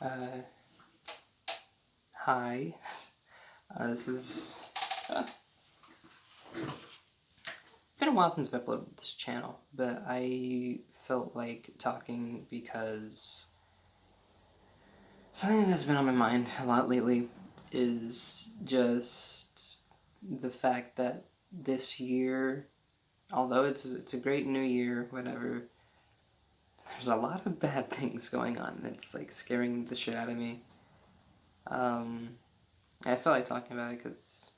Uh, Hi. This is been a while since I've uploaded this channel, but I felt like talking because something that's been on my mind a lot lately is just the fact that this year, although it's a great new year, whatever, there's a lot of bad things going on, and it's like scaring the shit out of me. I felt like talking about it because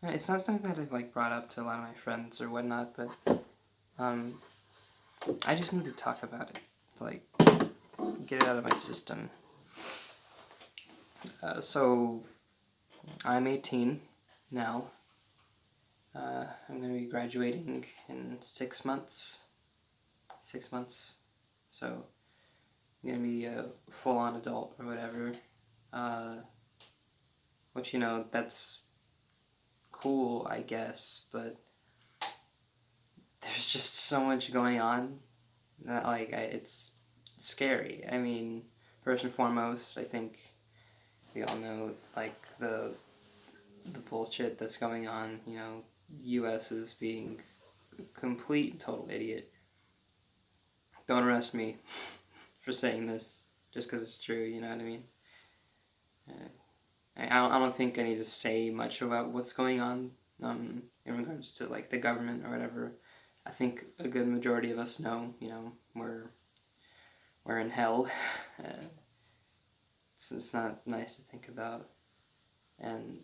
it's not something that I've like brought up to a lot of my friends or whatnot, but I just need to talk about it to like get it out of my system. So I'm 18 now. I'm going to be graduating in 6 months. 6 months. So I'm going to be a full-on adult or whatever. Which, that's cool, I guess, but there's just so much going on that, it's scary. I mean, first and foremost, I think we all know, the bullshit that's going on, U.S. is being a complete, total idiot. Don't arrest me for saying this, just because it's true, you know what I mean? I don't think I need to say much about what's going on in regards to, the government or whatever. I think a good majority of us know, we're in hell. It's not nice to think about. And,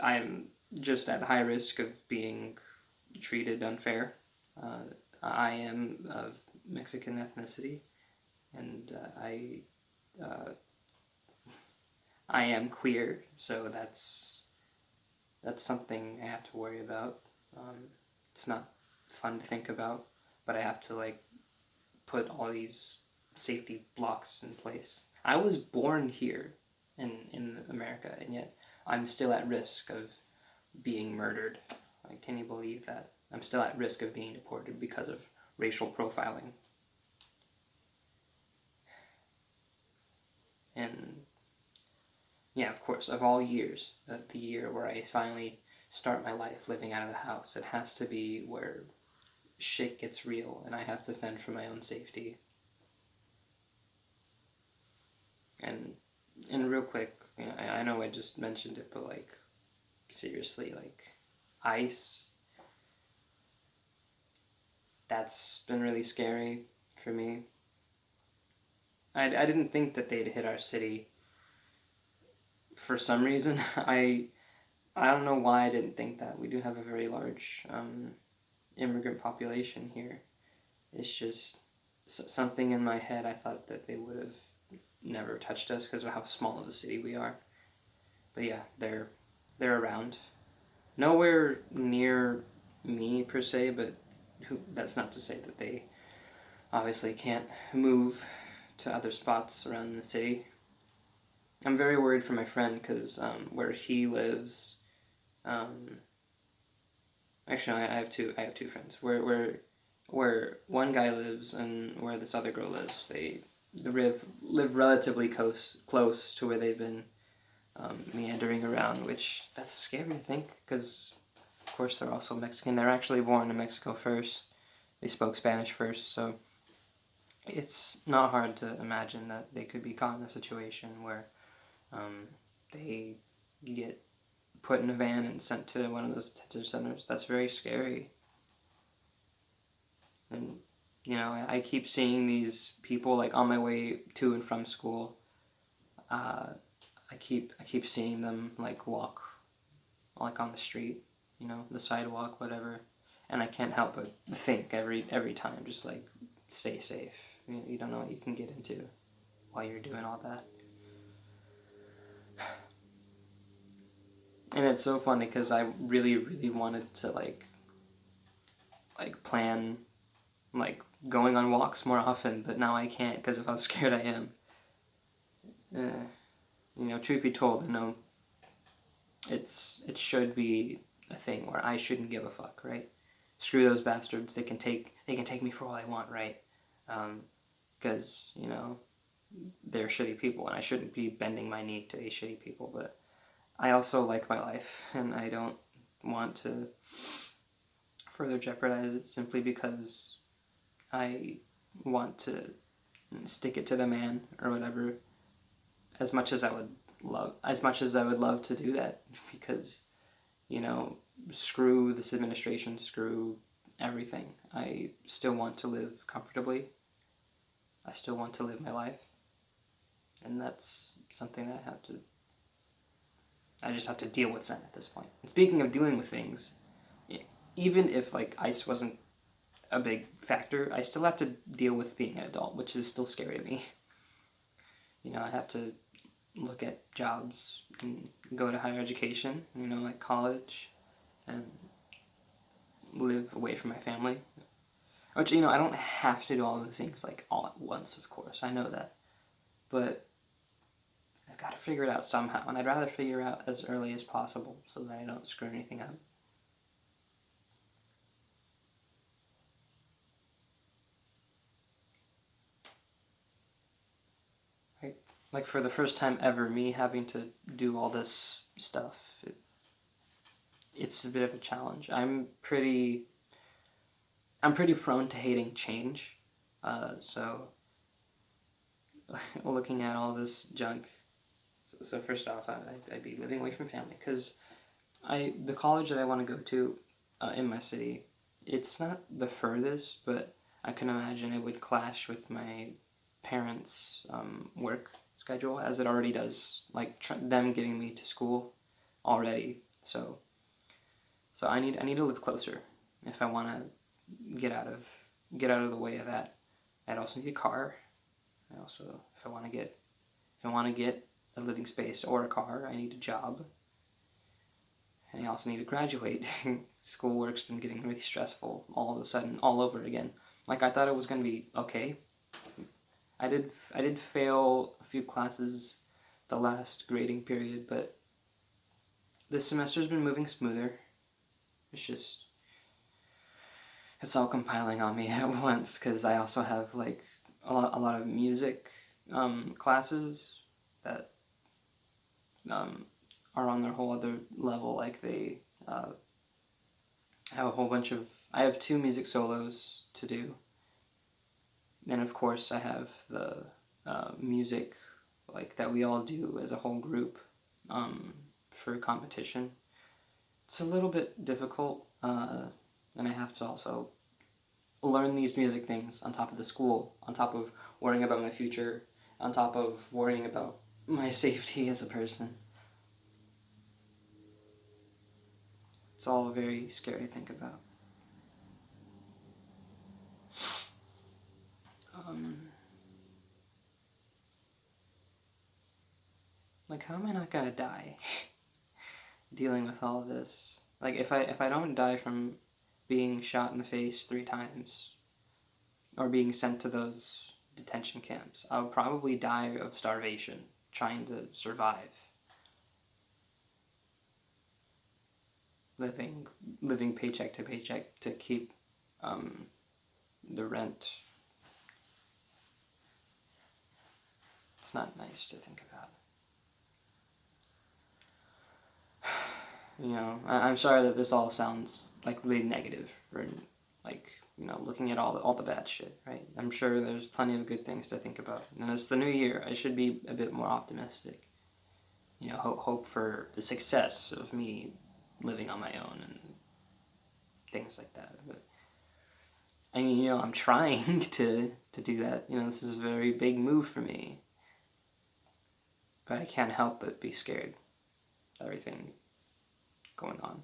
I'm just at high risk of being treated unfair. I am of Mexican ethnicity, and I am queer, so that's something I have to worry about. It's not fun to think about, but I have to put all these safety blocks in place. I was born here in America, and yet I'm still at risk of being murdered. Can you believe that? I'm still at risk of being deported because of racial profiling. And yeah, of course, of all years, the year where I finally start my life living out of the house, it has to be where shit gets real and I have to fend for my own safety. And real quick, I know I just mentioned it, but seriously, ICE, that's been really scary for me. I didn't think that they'd hit our city for some reason. I don't know why I didn't think that. We do have a very large immigrant population here. It's just something in my head. I thought that they would have never touched us because of how small of a city we are. But yeah, they're around. Nowhere near me per se, but that's not to say that they obviously can't move to other spots around the city. I'm very worried for my friend because where he lives, actually I have two friends. Where one guy lives and where this other girl lives, they live relatively close to where they've been meandering around, which that's scary to think because of course they're also Mexican. They're actually born in Mexico first. They spoke Spanish first, so it's not hard to imagine that they could be caught in a situation where they get put in a van and sent to one of those detention centers. That's very scary. And I keep seeing these people on my way to and from school. I keep seeing them walk on the street, the sidewalk, whatever, and I can't help but think every time, just stay safe. You don't know what you can get into while you're doing all that. And it's so funny because I really, really wanted to plan going on walks more often, but now I can't because of how scared I am. Truth be told, it should be a thing where I shouldn't give a fuck, right? Screw those bastards. They can take me for all I want, right? because, you know, they're shitty people, and I shouldn't be bending my knee to these shitty people, but I also like my life, and I don't want to further jeopardize it simply because I want to stick it to the man or whatever, as much as I would love to do that, because, you know, screw this administration, screw everything. I still want to live comfortably. I still want to live my life. And that's something that I just have to deal with them at this point. And speaking of dealing with things, even if like ICE wasn't a big factor, I still have to deal with being an adult, which is still scary to me. You know, I have to look at jobs and go to higher education, you know, like college, and live away from my family. Which, you know, I don't have to do all those things like all at once, of course. I know that. But I've got to figure it out somehow, and I'd rather figure it out as early as possible so that I don't screw anything up. Like for the first time ever, me having to do all this stuff, it's a bit of a challenge. I'm pretty prone to hating change, so looking at all this junk. So first off, I'd be living away from family, because the college that I want to go to in my city, it's not the furthest, but I can imagine it would clash with my parents' work schedule, as it already does, like them getting me to school already. So I need to live closer if I want to get out of the way of that. I'd also need a car. If I want to get a living space or a car, I need a job. And I also need to graduate. Schoolwork's been getting really stressful all of a sudden, all over again. Like, I thought it was going to be okay. I did fail a few classes the last grading period, but this semester's been moving smoother. It's all compiling on me at once, because I also have, like, a lot of music classes that are on their whole other level. Like, they have a whole bunch of... I have 2 music solos to do. And of course I have the music, like, that we all do as a whole group for competition. It's a little bit difficult, and I have to also learn these music things on top of the school, on top of worrying about my future, on top of worrying about my safety as a person. It's all very scary to think about. Like, how am I not gonna die dealing with all of this? Like, if I don't die from being shot in the face 3 times, or being sent to those detention camps, I'll probably die of starvation trying to survive. Living paycheck to paycheck to keep the rent. It's not nice to think about. You know, I'm sorry that this all sounds like really negative, or like, you know, looking at all the bad shit, right? I'm sure there's plenty of good things to think about. And it's the new year. I should be a bit more optimistic. You know, hope for the success of me living on my own and things like that. But I mean, you know, I'm trying to do that. You know, this is a very big move for me. But I can't help but be scared. Everything going on.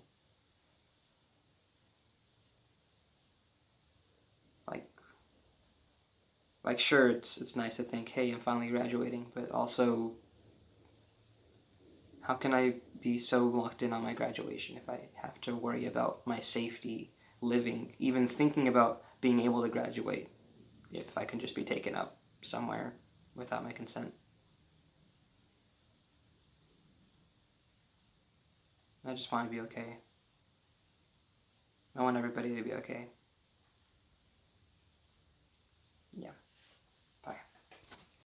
Like sure, it's nice to think, hey, I'm finally graduating, but also, how can I be so locked in on my graduation if I have to worry about my safety, living, even thinking about being able to graduate, if I can just be taken up somewhere without my consent? I just want to be okay. I want everybody to be okay. Yeah.